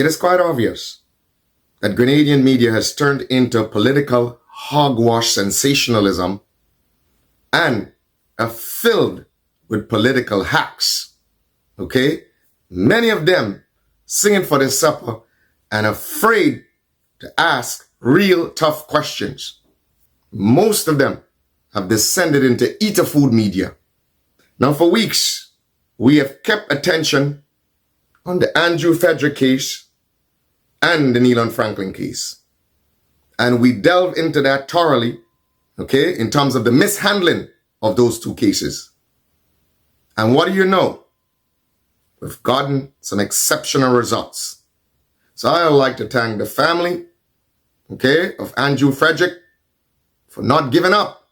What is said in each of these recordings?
It is quite obvious that Grenadian media has turned into political hogwash sensationalism and are filled with political hacks. Okay? Many of them singing for their supper and afraid to ask real tough questions. Most of them have descended into eater food media. Now for weeks, we have kept attention on the Andrew Frederick case and the Neil Franklin case. And we delved into that thoroughly, okay, in terms of the mishandling of those two cases. And what do you know? We've gotten some exceptional results. So I would like to thank the family, okay, of Andrew Frederick for not giving up,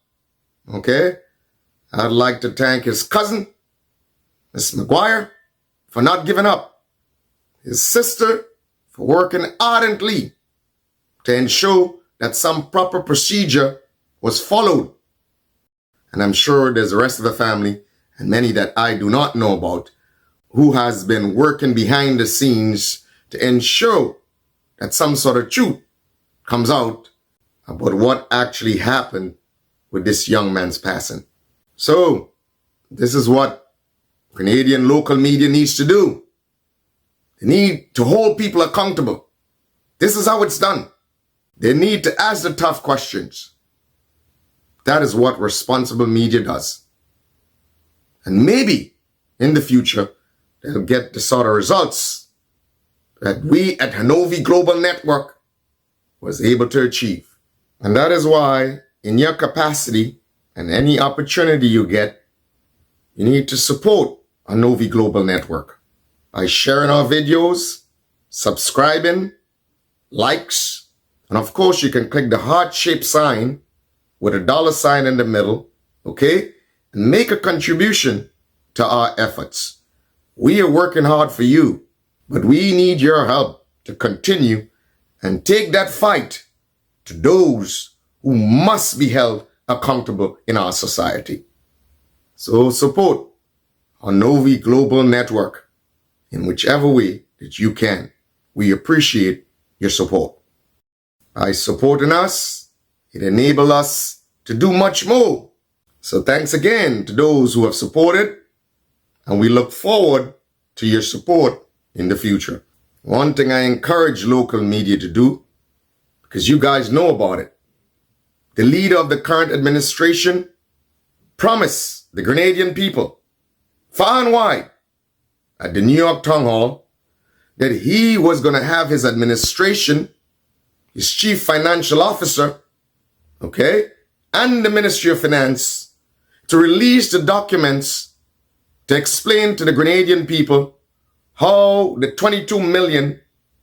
okay? I'd like to thank his cousin, Miss McGuire, for not giving up. His sister for working ardently to ensure that some proper procedure was followed. And I'm sure there's the rest of the family and many that I do not know about who has been working behind the scenes to ensure that some sort of truth comes out about what actually happened with this young man's passing. So, this is what Grenadian local media needs to do. They need to hold people accountable. This is how it's done. They need to ask the tough questions. That is what responsible media does. And maybe in the future, they'll get the sort of results that we at Hanovi Global Network was able to achieve. And that is why, in your capacity and any opportunity you get, you need to support Hanovi Global Network by sharing our videos, subscribing, likes, and of course you can click the heart-shaped sign with a $sign in the middle, okay, and make a contribution to our efforts. We are working hard for you, but we need your help to continue and take that fight to those who must be held accountable in our society. So support Hanovi Global Network in whichever way that you can. We appreciate your support. By supporting us, it enables us to do much more. So thanks again to those who have supported, and we look forward to your support in the future. One thing I encourage local media to do, because you guys know about it, the leader of the current administration promised the Grenadian people, far and wide, at the New York Town Hall, that he was going to have his administration, his chief financial officer, okay, and the Ministry of Finance to release the documents to explain to the Grenadian people how the 22 million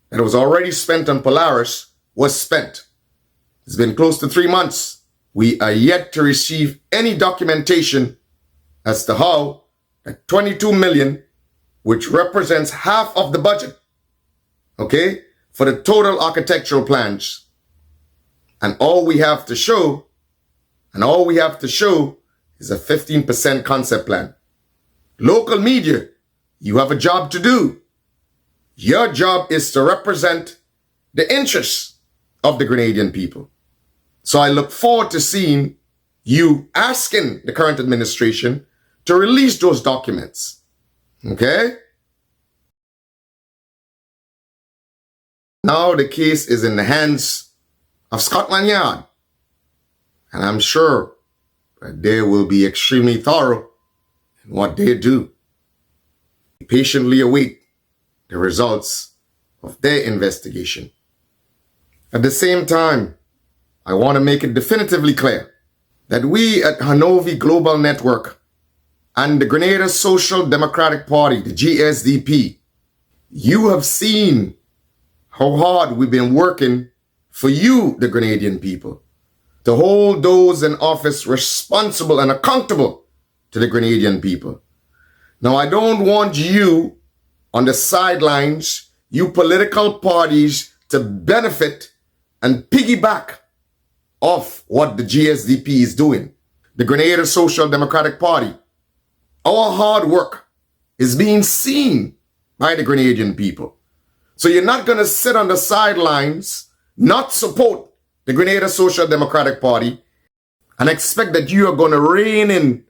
that was already spent on Polaris was spent. It's been close to 3 months. We are yet to receive any documentation as to how that 22 million, which represents half of the budget, okay, for the total architectural plans. And all we have to show is a 15% concept plan. Local media, you have a job to do. Your job is to represent the interests of the Grenadian people. So I look forward to seeing you asking the current administration to release those documents. Okay? Now the case is in the hands of Scotland Yard. And I'm sure that they will be extremely thorough in what they do. We patiently await the results of their investigation. At the same time, I want to make it definitively clear that we at Hanovi Global Network and the Grenada Social Democratic Party, the GSDP, you have seen how hard we've been working for you, the Grenadian people, to hold those in office responsible and accountable to the Grenadian people. Now, I don't want you on the sidelines, you political parties, to benefit and piggyback off what the GSDP is doing. The Grenada Social Democratic Party, our hard work is being seen by the Grenadian people. So you're not going to sit on the sidelines, not support the Grenada Social Democratic Party, and expect that you are going to rein in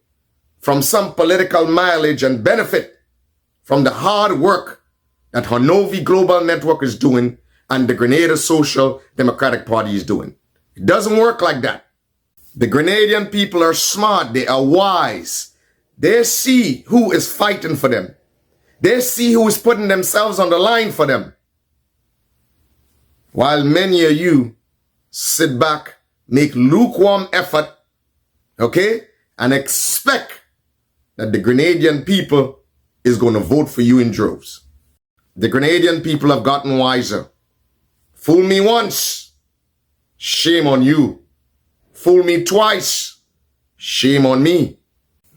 from some political mileage and benefit from the hard work that Hanovi Global Network is doing and the Grenada Social Democratic Party is doing. It doesn't work like that. The Grenadian people are smart. They are wise. They see who is fighting for them. They see who is putting themselves on the line for them. While many of you sit back, make lukewarm effort, okay, and expect that the Grenadian people is going to vote for you in droves. The Grenadian people have gotten wiser. Fool me once, shame on you. Fool me twice, shame on me.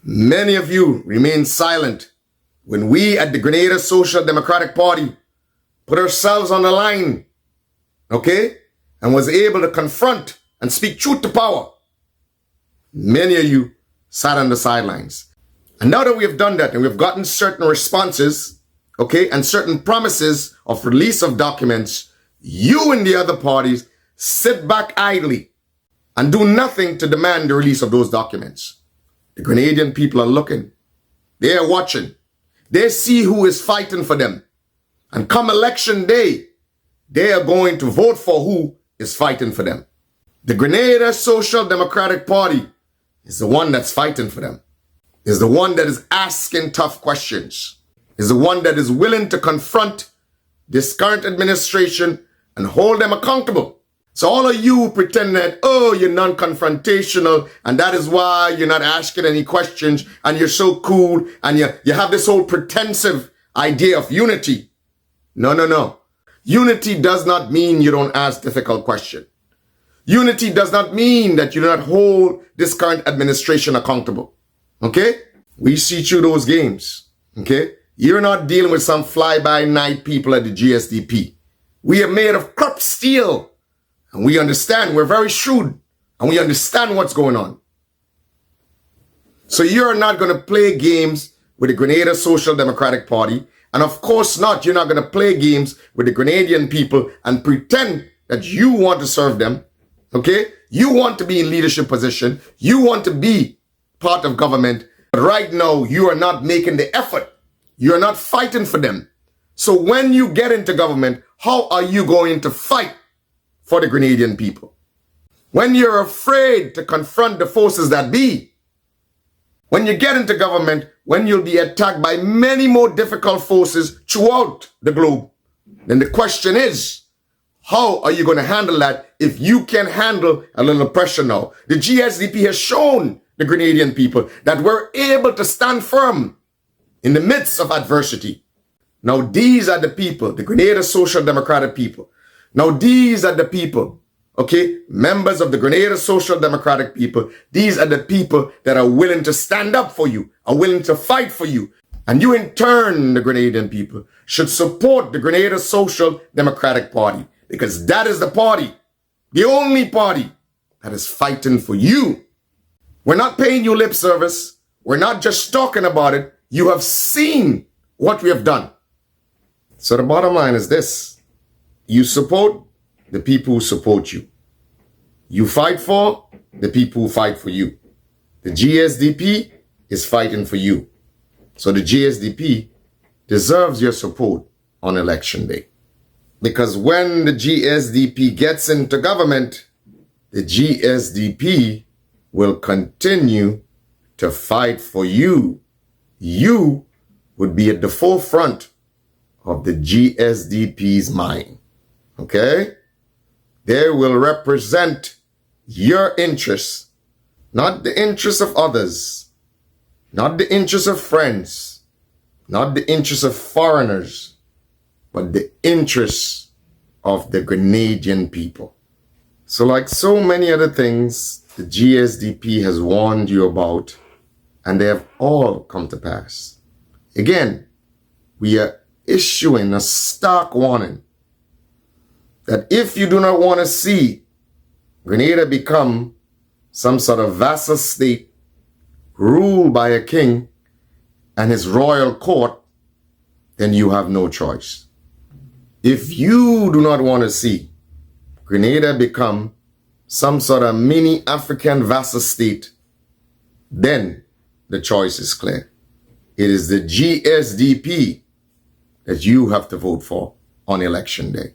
Many of you remain silent when we at the Grenada Social Democratic Party put ourselves on the line, okay, and was able to confront and speak truth to power. Many of you sat on the sidelines. And now that we have done that and we've gotten certain responses, okay, and certain promises of release of documents, you and the other parties sit back idly and do nothing to demand the release of those documents. The Grenadian people are looking. They are watching. They see who is fighting for them. And come election day, they are going to vote for who is fighting for them. The Grenada Social Democratic Party is the one that's fighting for them. Is the one that is asking tough questions. Is the one that is willing to confront this current administration and hold them accountable. So all of you pretend that, oh, you're non-confrontational and that is why you're not asking any questions and you're so cool and you have this whole pretensive idea of unity. No, no, no. Unity does not mean you don't ask difficult questions. Unity does not mean that you do not hold this current administration accountable. Okay? We see through those games. Okay? You're not dealing with some fly-by-night people at the GSDP. We are made of crop steel. And we understand. We're very shrewd. And we understand what's going on. So you're not going to play games with the Grenada Social Democratic Party. And of course not, you're not going to play games with the Grenadian people and pretend that you want to serve them. Okay? You want to be in leadership position. You want to be part of government. But right now, you are not making the effort. You are not fighting for them. So when you get into government, how are you going to fight for the Grenadian people? When you're afraid to confront the forces that be, when you get into government, when you'll be attacked by many more difficult forces throughout the globe, then the question is, how are you going to handle that if you can handle a little pressure now? The GSDP has shown the Grenadian people that we're able to stand firm in the midst of adversity. Now these are the people, the Grenada Social Democratic people. Now these are the people, okay, members of the Grenada Social Democratic people. These are the people that are willing to stand up for you, are willing to fight for you. And you in turn, the Grenadian people, should support the Grenada Social Democratic Party because that is the party, the only party that is fighting for you. We're not paying you lip service. We're not just talking about it. You have seen what we have done. So the bottom line is this. You support the people who support you. You fight for the people who fight for you. The GSDP is fighting for you. So the GSDP deserves your support on election day. Because when the GSDP gets into government, the GSDP will continue to fight for you. You would be at the forefront of the GSDP's mind. Okay? They will represent your interests, not the interests of others, not the interests of friends, not the interests of foreigners, but the interests of the Grenadian people. So like so many other things the GSDP has warned you about, and they have all come to pass. Again, we are issuing a stark warning that if you do not want to see Grenada become some sort of vassal state ruled by a king and his royal court, then you have no choice. If you do not want to see Grenada become some sort of mini African vassal state, then the choice is clear. It is the GSDP that you have to vote for on election day.